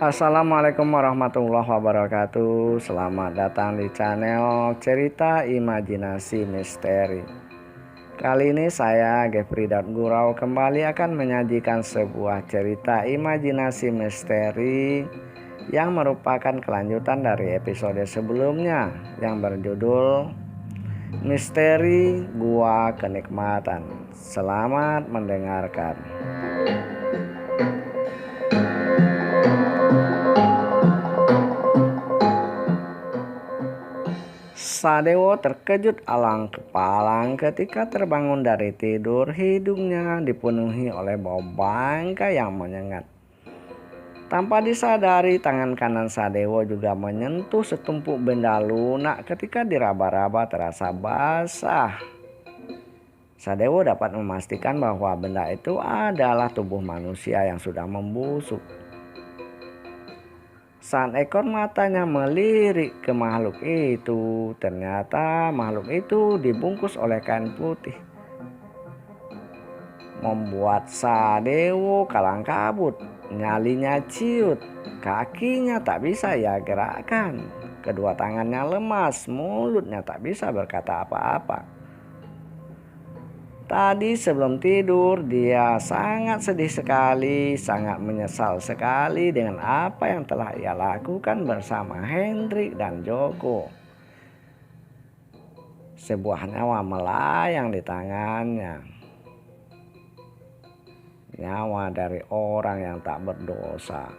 Assalamualaikum warahmatullahi wabarakatuh. Selamat datang di channel Cerita Imajinasi Misteri. Kali ini saya Gepri Gurau kembali akan menyajikan sebuah cerita imajinasi misteri yang merupakan kelanjutan dari episode sebelumnya yang berjudul Misteri Gua Kenikmatan. Selamat mendengarkan. Sadewo terkejut alang-kepalang ketika terbangun dari tidur. Hidungnya dipenuhi oleh bau bangkai yang menyengat. Tanpa disadari, tangan kanan Sadewo juga menyentuh setumpuk benda lunak. Ketika diraba-raba terasa basah. Sadewo dapat memastikan bahwa benda itu adalah tubuh manusia yang sudah membusuk. Saat ekor matanya melirik ke makhluk itu, ternyata makhluk itu dibungkus oleh kain putih. Membuat Sadewo kalang kabut, nyalinya ciut, kakinya tak bisa ia gerakkan. Kedua tangannya lemas, mulutnya tak bisa berkata apa-apa. Tadi sebelum tidur dia sangat sedih sekali, sangat menyesal sekali dengan apa yang telah ia lakukan bersama Hendrik dan Joko. Sebuah nyawa melayang di tangannya. Nyawa dari orang yang tak berdosa.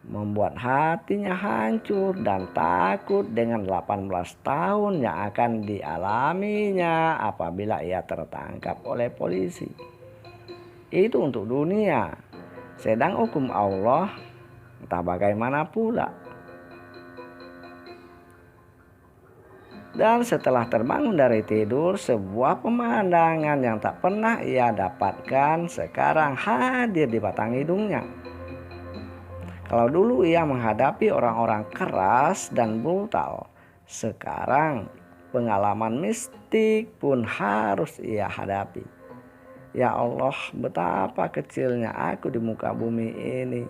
Membuat hatinya hancur dan takut dengan 18 tahun yang akan dialaminya apabila ia tertangkap oleh polisi. Itu untuk dunia, sedang hukum Allah entah bagaimana pula. Dan setelah terbangun dari tidur, sebuah pemandangan yang tak pernah ia dapatkan sekarang hadir di batang hidungnya. Kalau dulu ia menghadapi orang-orang keras dan brutal, sekarang pengalaman mistik pun harus ia hadapi. Ya Allah, betapa kecilnya aku di muka bumi ini.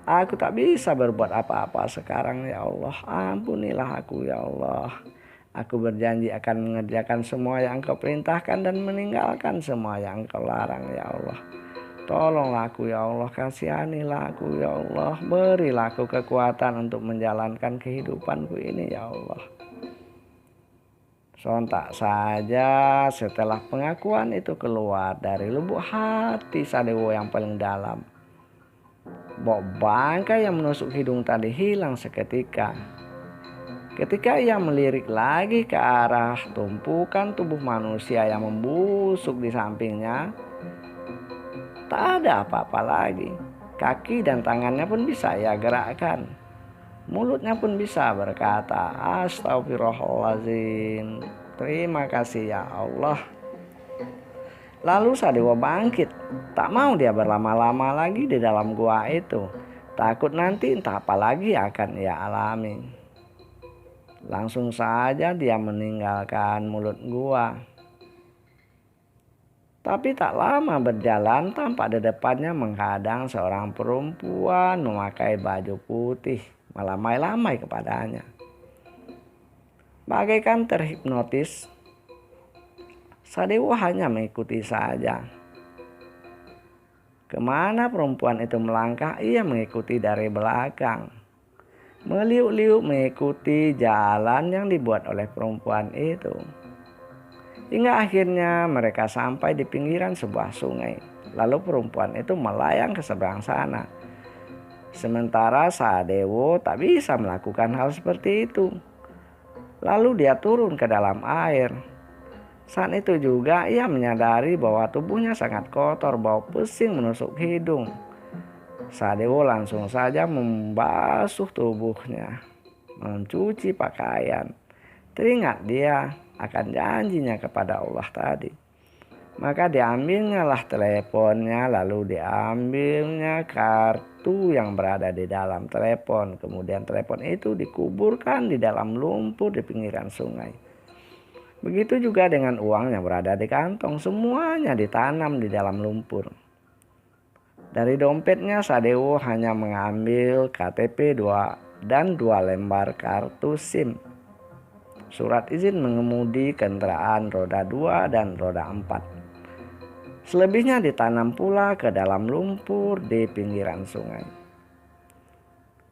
Aku tak bisa berbuat apa-apa sekarang, ya Allah. Ampunilah aku, ya Allah. Aku berjanji akan mengerjakan semua yang Engkau perintahkan dan meninggalkan semua yang Engkau larang, ya Allah. Tolonglah aku, ya Allah, kasihanilah aku, ya Allah. Berilah aku kekuatan untuk menjalankan kehidupanku ini, ya Allah. Sontak saja setelah pengakuan itu keluar dari lubuk hati Sadewo yang paling dalam, bau bangkai yang menusuk hidung tadi hilang seketika. Ketika ia melirik lagi ke arah tumpukan tubuh manusia yang membusuk di sampingnya, tak ada apa-apa lagi. Kaki dan tangannya pun bisa ia gerakkan. Mulutnya pun bisa berkata, Astagfirullahaladzim. Terima kasih ya Allah. Lalu Sadewo bangkit. Tak mau dia berlama-lama lagi di dalam gua itu. Takut nanti entah apa lagi akan ia alami. Langsung saja dia meninggalkan mulut gua. Tapi tak lama berjalan, tampak di depannya menghadang seorang perempuan memakai baju putih, melamai-lamai kepadanya. Bagaikan terhipnotis, Sadewo hanya mengikuti saja. Kemana perempuan itu melangkah, ia mengikuti dari belakang. Meliuk-liuk mengikuti jalan yang dibuat oleh perempuan itu. Hingga akhirnya mereka sampai di pinggiran sebuah sungai. Lalu perempuan itu melayang ke seberang sana. Sementara Sadewo tak bisa melakukan hal seperti itu. Lalu dia turun ke dalam air. Saat itu juga ia menyadari bahwa tubuhnya sangat kotor, bau pesing menusuk hidung. Sadewo langsung saja membasuh tubuhnya, mencuci pakaian. Teringat dia akan janjinya kepada Allah tadi. Maka diambilnya lah teleponnya, lalu diambilnya kartu yang berada di dalam telepon. Kemudian telepon itu dikuburkan di dalam lumpur di pinggiran sungai. Begitu juga dengan uang yang berada di kantong, semuanya ditanam di dalam lumpur. Dari dompetnya Sadewo hanya mengambil KTP 2 lembar kartu SIM, surat izin mengemudi kendaraan roda 2 dan roda 4. Selebihnya ditanam pula ke dalam lumpur di pinggiran sungai.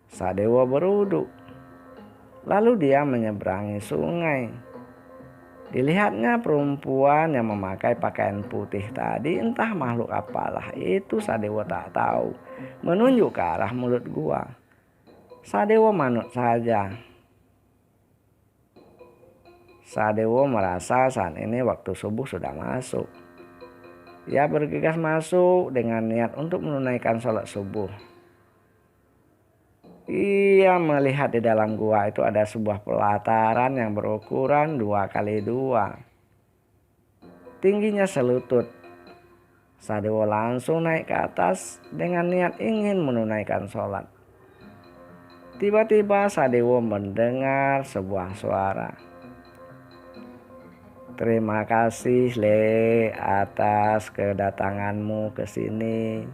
Sadewo beruduk, lalu dia menyeberangi sungai. Dilihatnya perempuan yang memakai pakaian putih tadi, entah makhluk apalah itu, Sadewo tak tahu, menunjuk ke arah mulut gua. Sadewo manut saja. Sadewo merasa saat ini waktu subuh sudah masuk. Ia bergegas masuk dengan niat untuk menunaikan sholat subuh. Ia melihat di dalam gua itu ada sebuah pelataran yang berukuran 2x2. Tingginya selutut. Sadewo langsung naik ke atas dengan niat ingin menunaikan sholat. Tiba-tiba Sadewo mendengar sebuah suara. "Terima kasih Le atas kedatanganmu ke sini.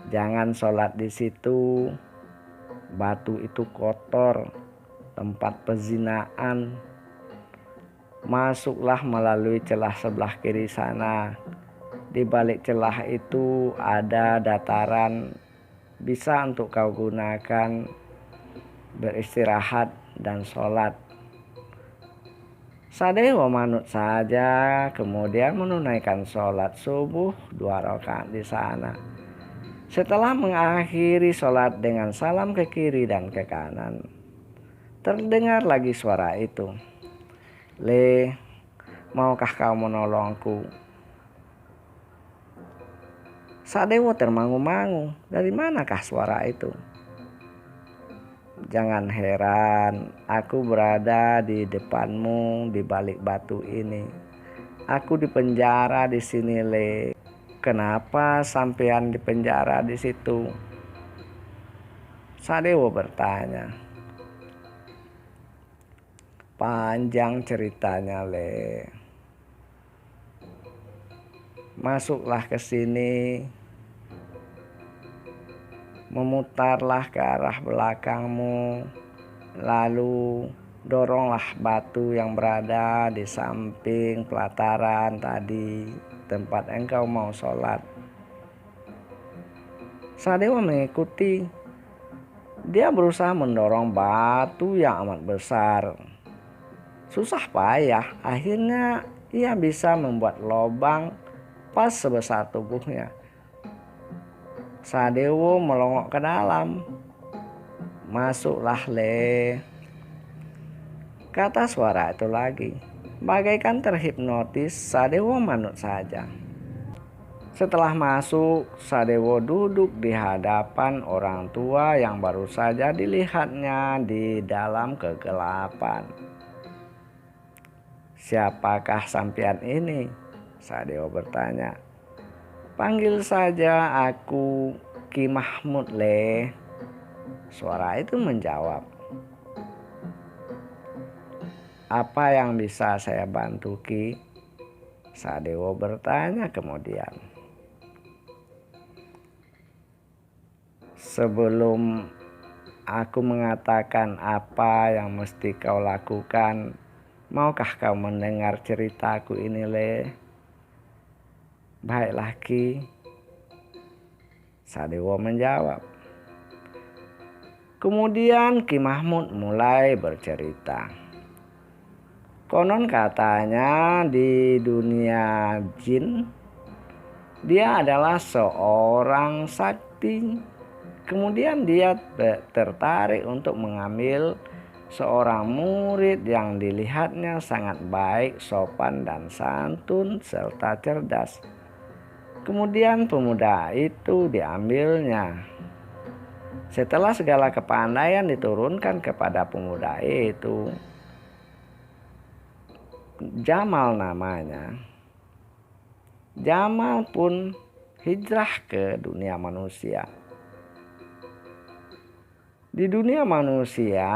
Jangan sholat di situ. Batu itu kotor, tempat pezinaan. Masuklah melalui celah sebelah kiri sana. Di balik celah itu ada dataran, bisa untuk kau gunakan beristirahat dan sholat." Sadewo manut saja, kemudian menunaikan sholat subuh 2 rakaat di sana. Setelah mengakhiri sholat dengan salam ke kiri dan ke kanan, terdengar lagi suara itu. "Le, maukah kau menolongku?" Sadewo termangu-mangu, dari manakah suara itu? "Jangan heran, aku berada di depanmu di balik batu ini. Aku dipenjara di sini, Le." "Kenapa sampean dipenjara di situ?" Sadewo bertanya. "Panjang ceritanya, Le. Masuklah ke sini, memutarlah ke arah belakangmu, lalu doronglah batu yang berada di samping pelataran tadi, tempat engkau mau sholat." Sadewo mengikuti. Dia berusaha mendorong batu yang amat besar. Susah payah, akhirnya ia bisa membuat lubang pas sebesar tubuhnya. Sadewo melongok ke dalam. "Masuklah, Le," kata suara itu lagi. Bagaikan terhipnotis, Sadewo manut saja. Setelah masuk, Sadewo duduk di hadapan orang tua yang baru saja dilihatnya di dalam kegelapan. "Siapakah sampean ini?" Sadewo bertanya. "Panggil saja aku Ki Mahmud, Le," suara itu menjawab. "Apa yang bisa saya bantu, Ki?" Sadewo bertanya kemudian. "Sebelum aku mengatakan apa yang mesti kau lakukan, maukah kau mendengar ceritaku ini, Le?" "Baiklah, Ki," Sadewo menjawab. Kemudian Ki Mahmud mulai bercerita. Konon katanya di dunia jin, dia adalah seorang sakti. Kemudian dia tertarik untuk mengambil seorang murid yang dilihatnya sangat baik, sopan dan santun serta cerdas. Kemudian pemuda itu diambilnya. Setelah segala kepandaian diturunkan kepada pemuda itu, Jamal namanya. Jamal pun hijrah ke dunia manusia. Di dunia manusia,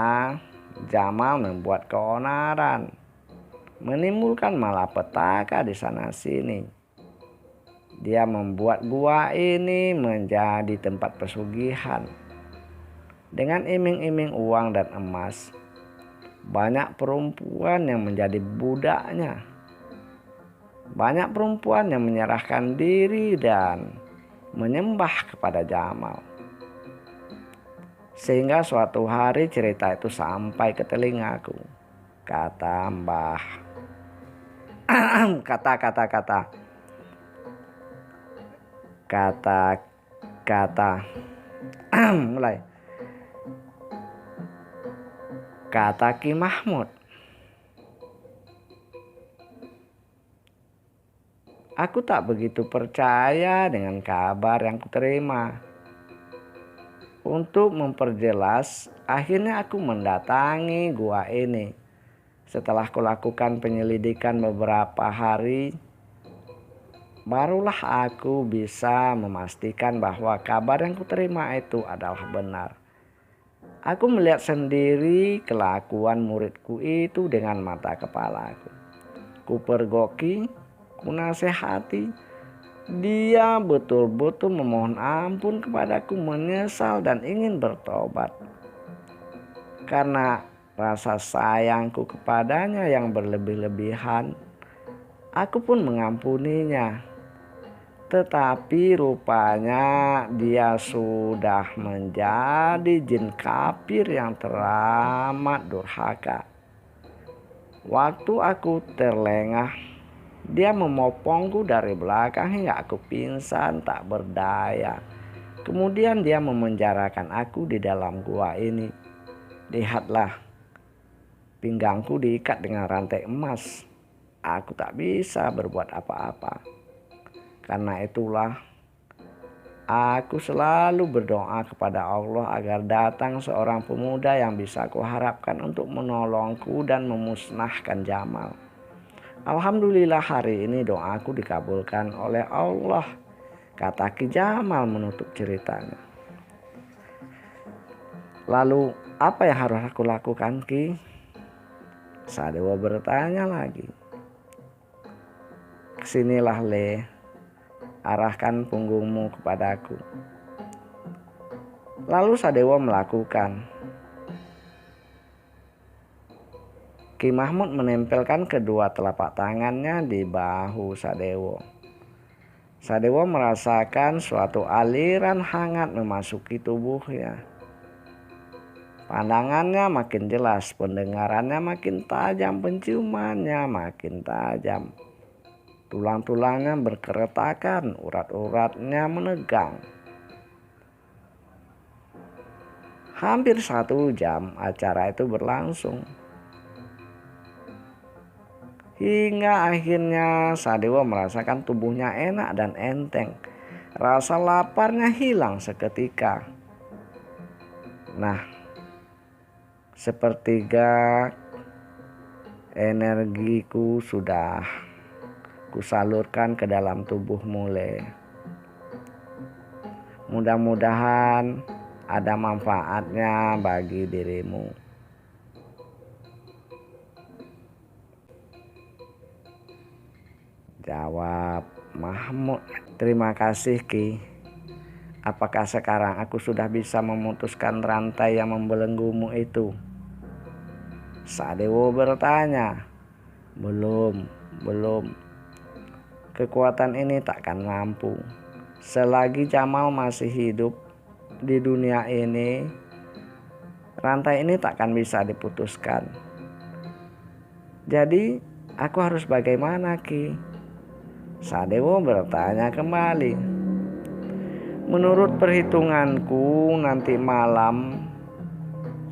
Jamal membuat keonaran, menimbulkan malapetaka di sana sini. Dia membuat gua ini menjadi tempat pesugihan. Dengan iming-iming uang dan emas, banyak perempuan yang menjadi budaknya. Banyak perempuan yang menyerahkan diri dan menyembah kepada Jamal. Sehingga suatu hari cerita itu sampai ke telingaku. Kata Mbah. Kata mulai. Kata Ki Mahmud, aku tak begitu percaya dengan kabar yang kuterima. Untuk memperjelas, akhirnya aku mendatangi gua ini. Setelah kulakukan penyelidikan beberapa hari, barulah aku bisa memastikan bahwa kabar yang kuterima itu adalah benar. Aku melihat sendiri kelakuan muridku itu dengan mata kepalaku. Kupergoki, kunasehati, dia betul-betul memohon ampun kepadaku, menyesal dan ingin bertobat. Karena rasa sayangku kepadanya yang berlebih-lebihan, aku pun mengampuninya. Tetapi rupanya dia sudah menjadi jin kafir yang teramat durhaka. Waktu aku terlengah, dia memopongku dari belakang hingga aku pingsan tak berdaya. Kemudian dia memenjarakan aku di dalam gua ini. Lihatlah, pinggangku diikat dengan rantai emas. Aku tak bisa berbuat apa-apa. Karena itulah aku selalu berdoa kepada Allah agar datang seorang pemuda yang bisa kuharapkan untuk menolongku dan memusnahkan Jamal. Alhamdulillah hari ini doaku dikabulkan oleh Allah, kata Ki Jamal menutup ceritanya. Lalu apa yang harus aku lakukan, Ki? Sadewa bertanya lagi. Kesinilah, Le. Arahkan punggungmu kepadaku. Lalu Sadewa melakukan. Ki Mahmud menempelkan kedua telapak tangannya di bahu Sadewa. Sadewa merasakan suatu aliran hangat memasuki tubuhnya. Pandangannya makin jelas, pendengarannya makin tajam, penciumannya makin tajam. Tulang-tulangnya berkeretakan, urat-uratnya menegang. Hampir 1 jam acara itu berlangsung. Hingga akhirnya Sadewa merasakan tubuhnya enak dan enteng. Rasa laparnya hilang seketika. Nah, sepertiga energiku sudah kusalurkan ke dalam tubuhmu, Le. Mudah-mudahan ada manfaatnya bagi dirimu. Jawab Mahmud, terima kasih, Ki. Apakah sekarang aku sudah bisa memutuskan rantai yang membelenggumu itu? Sadewa bertanya. Belum. Kekuatan ini takkan mampu. Selagi Jamal masih hidup di dunia ini, rantai ini takkan bisa diputuskan. Jadi, aku harus bagaimana, Ki? Sadewa bertanya kembali. Menurut perhitunganku, nanti malam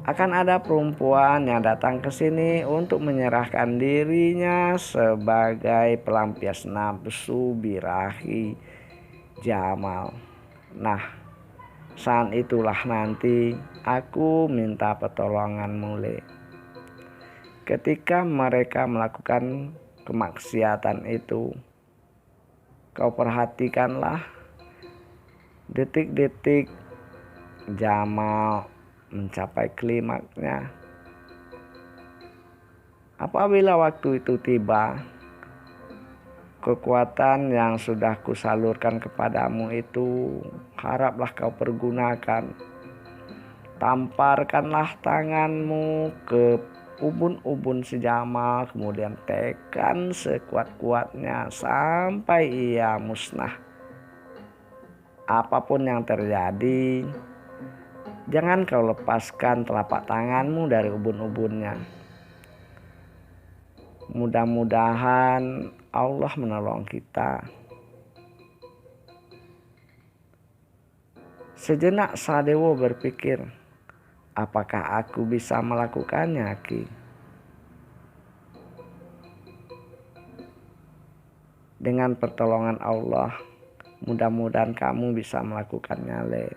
akan ada perempuan yang datang ke sini untuk menyerahkan dirinya sebagai pelampias nafsu birahi Jamal. Nah, saat itulah nanti aku minta pertolonganmu, Le. Ketika mereka melakukan kemaksiatan itu, kau perhatikanlah detik-detik Jamal mencapai klimaksnya. Apabila waktu itu tiba, kekuatan yang sudah kusalurkan kepadamu itu haraplah kau pergunakan. Tamparkanlah tanganmu ke ubun-ubun si Jamal, kemudian tekan sekuat-kuatnya sampai ia musnah. Apapun yang terjadi, jangan kau lepaskan telapak tanganmu dari ubun-ubunnya. Mudah-mudahan Allah menolong kita. Sejenak Sadewo berpikir, apakah aku bisa melakukannya, Ki? Dengan pertolongan Allah, mudah-mudahan kamu bisa melakukannya, Le.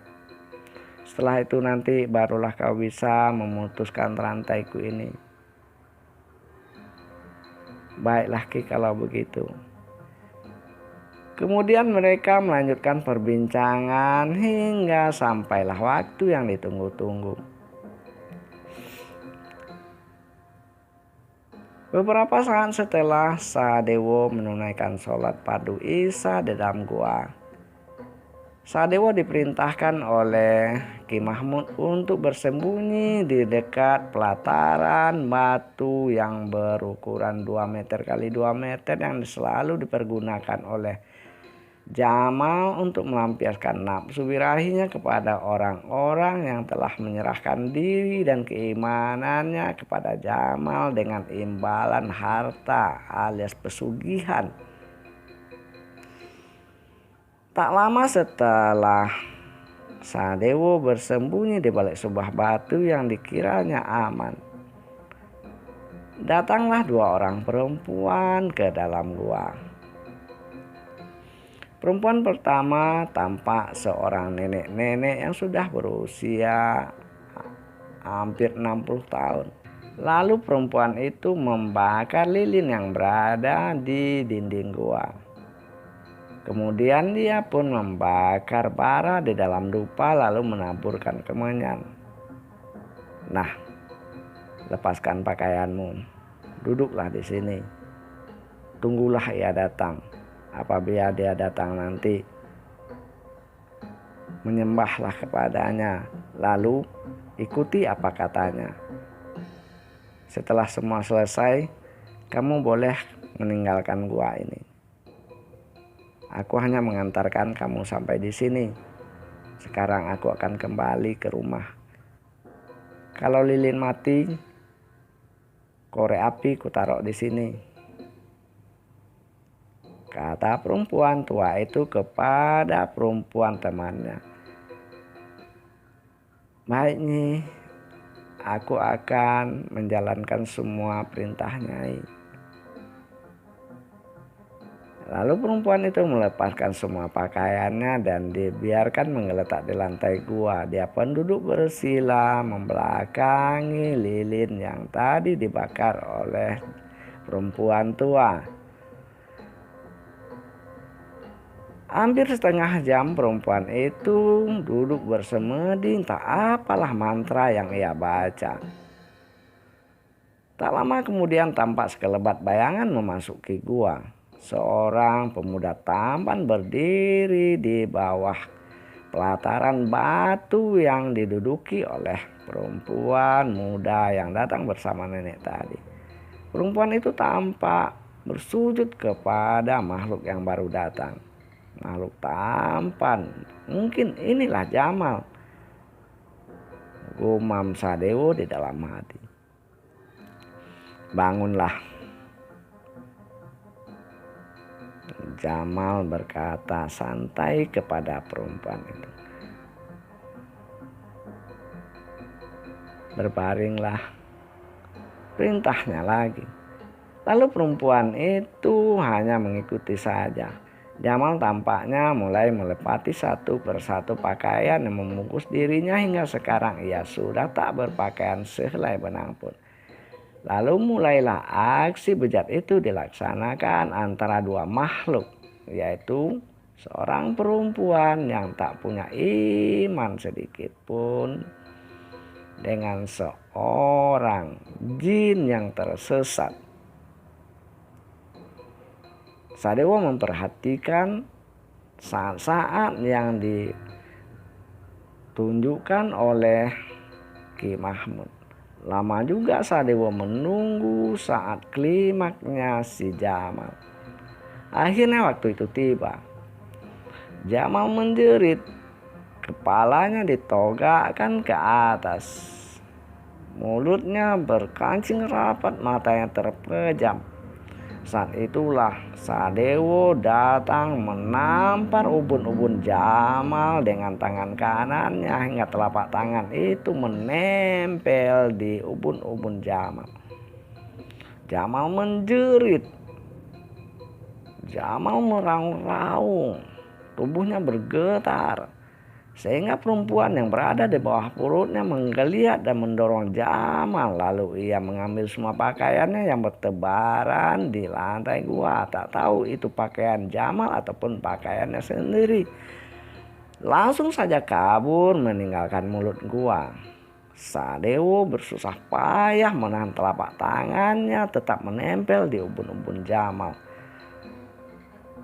Setelah itu nanti barulah kau bisa memutuskan rantaiku ini. Baiklah Ki kalau begitu. Kemudian mereka melanjutkan perbincangan hingga sampailah waktu yang ditunggu-tunggu. Beberapa saat setelah Sadewo menunaikan sholat fardu Isya di dalam gua, Sadewo diperintahkan oleh Ki Mahmud untuk bersembunyi di dekat pelataran batu yang berukuran 2 meter kali 2 meter yang selalu dipergunakan oleh Jamal untuk melampiaskan nafsu birahinya kepada orang-orang yang telah menyerahkan diri dan keimanannya kepada Jamal dengan imbalan harta alias pesugihan. Tak lama setelah Sadewo bersembunyi di balik sebuah batu yang dikiranya aman, datanglah 2 orang perempuan ke dalam gua. Perempuan pertama tampak seorang nenek-nenek yang sudah berusia hampir 60 tahun. Lalu perempuan itu membakar lilin yang berada di dinding gua. Kemudian dia pun membakar bara di dalam dupa lalu menaburkan kemenyan. Nah, lepaskan pakaianmu. Duduklah di sini. Tunggulah ia datang. Apabila dia datang nanti, menyembahlah kepadanya, lalu ikuti apa katanya. Setelah semua selesai, kamu boleh meninggalkan gua ini. Aku hanya mengantarkan kamu sampai di sini. Sekarang aku akan kembali ke rumah. Kalau lilin mati, korek api kutaruh di sini, kata perempuan tua itu kepada perempuan temannya. Baik Nyi, aku akan menjalankan semua perintah Nyai. Lalu perempuan itu melepaskan semua pakaiannya dan dibiarkan menggeletak di lantai gua. Dia pun duduk bersila membelakangi lilin yang tadi dibakar oleh perempuan tua. Hampir setengah jam perempuan itu duduk bersemedi, entah apalah mantra yang ia baca. Tak lama kemudian tampak sekelebat bayangan memasuki gua. Seorang pemuda tampan berdiri di bawah pelataran batu yang diduduki oleh perempuan muda yang datang bersama nenek tadi. Perempuan itu tampak bersujud kepada makhluk yang baru datang. Makhluk tampan, mungkin inilah Jamal, gumam Sadewo di dalam hati. Bangunlah, Jamal berkata santai kepada perempuan itu. Berbaringlah, perintahnya lagi. Lalu perempuan itu hanya mengikuti saja. Jamal tampaknya mulai melepati satu persatu pakaian yang membungkus dirinya hingga sekarang ia sudah tak berpakaian sehelai benang pun. Lalu mulailah aksi bejat itu dilaksanakan antara 2 makhluk, yaitu seorang perempuan yang tak punya iman sedikit pun dengan seorang jin yang tersesat. Sadewo memperhatikan saat-saat yang ditunjukkan oleh Ki Mahmud. Lama juga Sadewo menunggu saat klimaknya si Jamal. Akhirnya waktu itu tiba. Jamal menjerit, kepalanya ditogakkan ke atas. Mulutnya berkancing rapat, matanya terpejam. Saat itulah Sadewo datang menampar ubun-ubun Jamal dengan tangan kanannya hingga telapak tangan itu menempel di ubun-ubun Jamal. Jamal menjerit. Jamal meraung-raung. Tubuhnya bergetar. Sehingga perempuan yang berada di bawah perutnya menggeliat dan mendorong Jamal. Lalu ia mengambil semua pakaiannya yang bertebaran di lantai gua. Tak tahu itu pakaian Jamal ataupun pakaiannya sendiri. Langsung saja kabur meninggalkan mulut gua. Sadewo bersusah payah menahan telapak tangannya tetap menempel di ubun-ubun Jamal.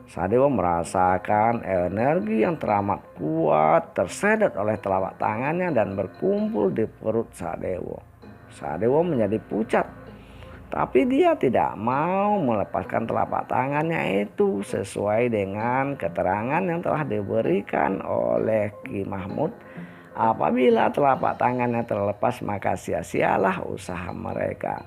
Sadewo merasakan energi yang teramat kuat tersedot oleh telapak tangannya dan berkumpul di perut Sadewo. Sadewo menjadi pucat, tapi dia tidak mau melepaskan telapak tangannya itu sesuai dengan keterangan yang telah diberikan oleh Ki Mahmud. Apabila telapak tangannya terlepas maka sia-sialah usaha mereka.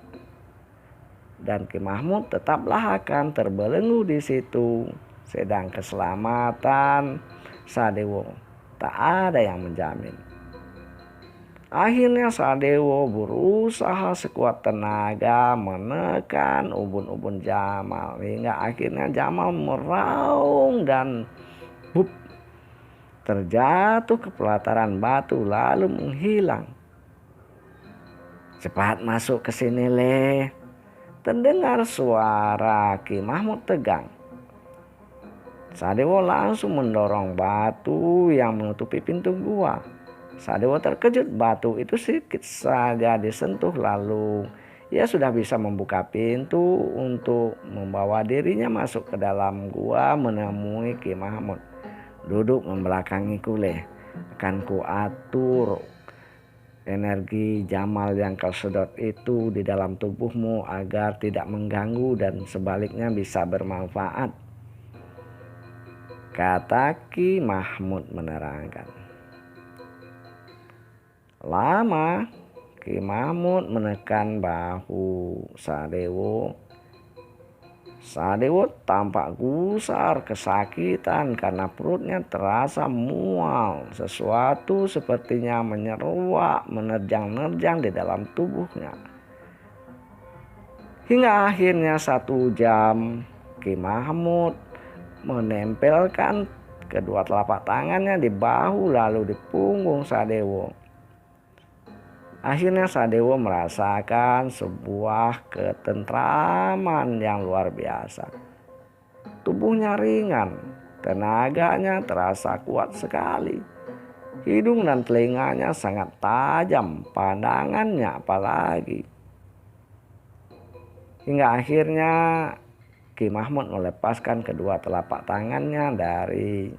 Dan Ki Mahmud tetaplah akan terbelenggu di situ. Sedang keselamatan Sadewo tak ada yang menjamin. Akhirnya Sadewo berusaha sekuat tenaga menekan ubun-ubun Jamal. Hingga akhirnya Jamal meraung dan bup, terjatuh ke pelataran batu lalu menghilang. Cepat masuk ke sini, Le. Terdengar suara Ki Mahmud tegang. Sadewo langsung mendorong batu yang menutupi pintu gua. Sadewo terkejut, batu itu sedikit saja disentuh lalu ia sudah bisa membuka pintu untuk membawa dirinya masuk ke dalam gua menemui Ki Mahmud. Duduk membelakangiku, Le. Akan ku atur energi Jamal yang kau sedot itu di dalam tubuhmu agar tidak mengganggu dan sebaliknya bisa bermanfaat, kata Ki Mahmud menerangkan. Lama Ki Mahmud menekan bahu Sadewo. Sadewo tampak gusar kesakitan karena perutnya terasa mual. Sesuatu sepertinya menyeruak, menerjang-nerjang di dalam tubuhnya. Hingga akhirnya 1 jam Ki Mahmud menempelkan kedua telapak tangannya di bahu lalu di punggung Sadewo. Akhirnya Sadewo merasakan sebuah ketentraman yang luar biasa. Tubuhnya ringan, tenaganya terasa kuat sekali. Hidung dan telinganya sangat tajam, pandangannya apalagi. Hingga akhirnya Ki Mahmud melepaskan kedua telapak tangannya dari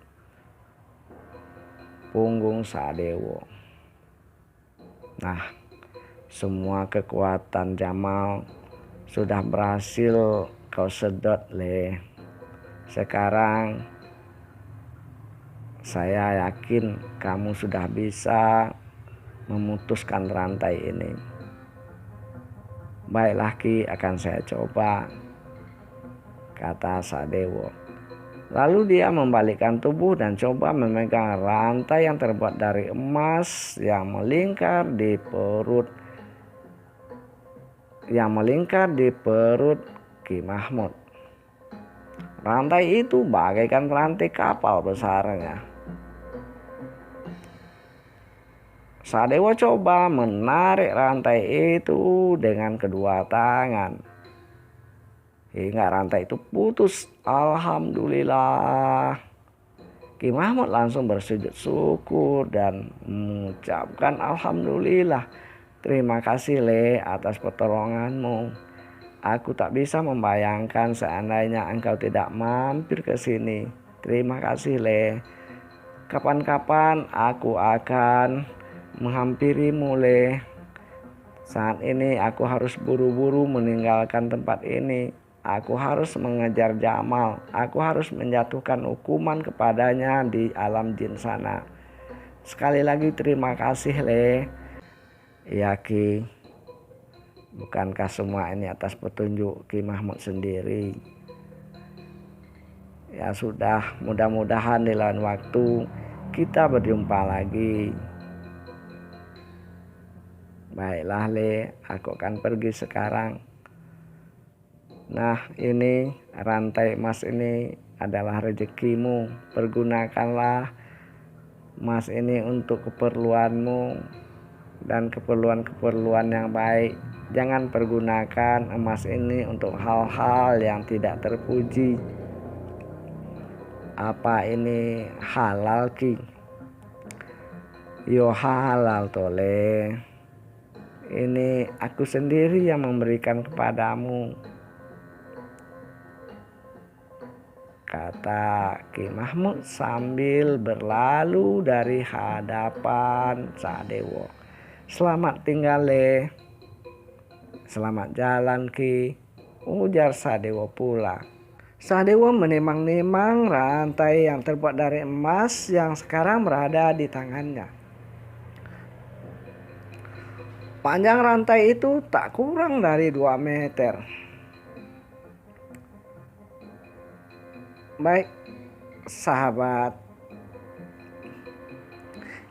punggung Sadewo. Nah, semua kekuatan Jamal sudah berhasil kau sedot, Le. Sekarang saya yakin kamu sudah bisa memutuskan rantai ini. Baiklah Ki, akan saya coba, kata Sadewo. Lalu dia membalikkan tubuh dan coba memegang rantai yang terbuat dari emas yang melingkar di perut Ki Mahmud. Rantai itu bagaikan rantai kapal besarnya. Sadewo coba menarik rantai itu dengan kedua tangan. Hingga rantai itu putus. Alhamdulillah. Ki Mahmud langsung bersujud syukur dan mengucapkan alhamdulillah. Terima kasih, Le, atas pertolonganmu. Aku tak bisa membayangkan seandainya engkau tidak mampir ke sini. Terima kasih, Le. Kapan-kapan aku akan menghampirimu, Le. Saat ini aku harus buru-buru meninggalkan tempat ini. Aku harus mengejar Jamal. Aku harus menjatuhkan hukuman kepadanya di alam jin sana. Sekali lagi terima kasih, Le. Ya, Ki. Bukankah semua ini atas petunjuk Ki Mahmud sendiri? Ya sudah, mudah-mudahan di lain waktu kita berjumpa lagi. Baiklah, Le, aku akan pergi sekarang. Nah, ini rantai emas ini adalah rezekimu. Pergunakanlah emas ini untuk keperluanmu dan keperluan-keperluan yang baik. Jangan pergunakan emas ini untuk hal-hal yang tidak terpuji. Apa ini halal, Ki? Yo halal, Tole. Ini aku sendiri yang memberikan kepadamu, kata Ki Mahmud sambil berlalu dari hadapan Sadewo. Selamat tinggal, Le. Selamat jalan, Ki, ujar Sadewo pula. Sadewo menimang-nimang rantai yang terbuat dari emas yang sekarang berada di tangannya. Panjang rantai itu tak kurang dari 2 meter. Baik, sahabat,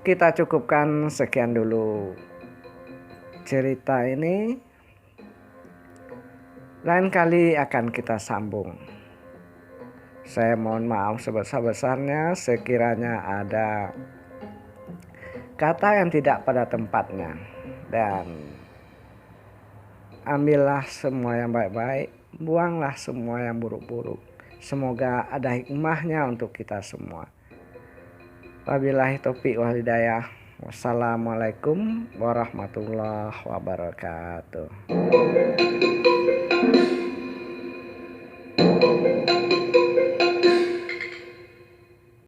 kita cukupkan sekian dulu cerita ini. Lain kali akan kita sambung. Saya mohon maaf sebesar-besarnya sekiranya ada kata yang tidak pada tempatnya. Dan ambillah semua yang baik-baik, buanglah semua yang buruk-buruk. Semoga ada hikmahnya untuk kita semua. Wabillahi taufiq wal hidayah. Wassalamualaikum warahmatullahi wabarakatuh.